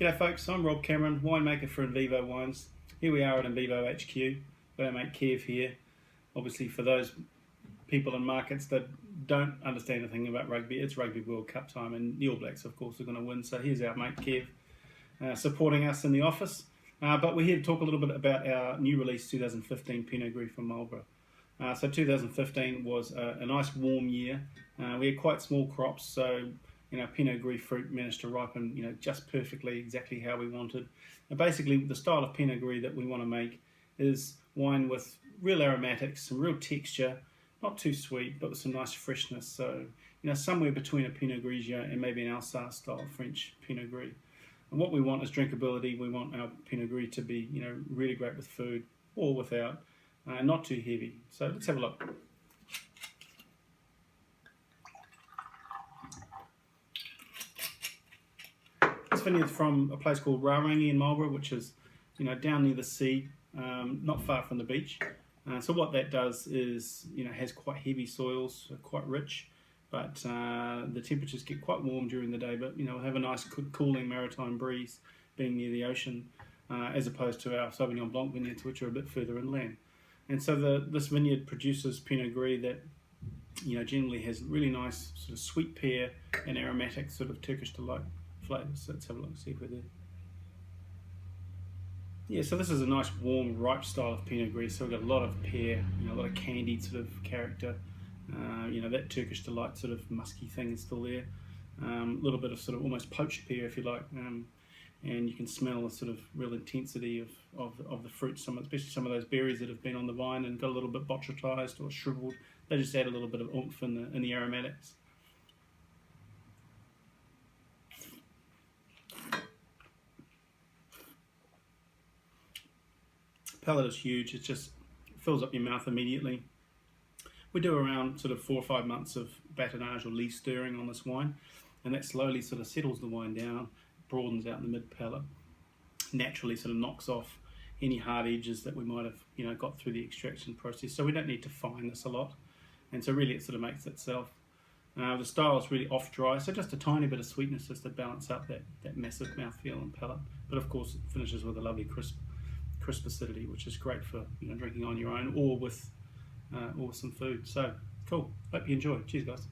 G'day folks, I'm Rob Cameron, winemaker for Invivo Wines. Here we are at Invivo HQ, got our mate Kev here. Obviously for those people in markets that don't understand anything about rugby, it's Rugby World Cup time and the All Blacks of course are going to win. So here's our mate Kev supporting us in the office. But we're here to talk a little bit about our new release 2015 Pinot Gris from Marlborough. So 2015 was a nice warm year. We had quite small crops, so Pinot Gris fruit managed to ripen, just perfectly, exactly how we wanted. And basically, the style of Pinot Gris that we want to make is wine with real aromatics, some real texture, not too sweet, but with some nice freshness. So, somewhere between a Pinot Grigio and maybe an Alsace style French Pinot Gris. And what we want is drinkability. We want our Pinot Gris to be, really great with food or without, not too heavy. So let's have a look. This vineyard's from a place called Rarangi in Marlborough, which is, down near the sea, not far from the beach. So what that does is, has quite heavy soils, quite rich, but the temperatures get quite warm during the day. But we'll have a nice cooling maritime breeze, being near the ocean, as opposed to our Sauvignon Blanc vineyards, which are a bit further inland. And so this vineyard produces Pinot Gris that, generally has really nice sort of sweet pear and aromatic sort of Turkish delight flavours. So let's have a look, see if we're there. Yeah, so this is a nice warm, ripe style of Pinot Gris. So we've got a lot of pear, a lot of candied sort of character. That Turkish delight sort of musky thing is still there. A little bit of sort of almost poached pear, if you like. And you can smell the sort of real intensity of the fruit, especially some of those berries that have been on the vine and got a little bit botrytized or shriveled. They just add a little bit of oomph in the aromatics. Palate is huge. It just fills up your mouth immediately. We do around sort of 4 or 5 months of batonnage or leaf stirring on this wine, and that slowly sort of settles the wine down, broadens out in the mid palate, naturally sort of knocks off any hard edges that we might have got through the extraction process. So we don't need to fine this a lot, and so really it sort of makes itself. The style is really off dry, so just a tiny bit of sweetness just to balance up that massive mouthfeel and palate. But of course it finishes with a lovely crisp acidity, which is great for drinking on your own or with some food. So cool. Hope you enjoy. Cheers guys.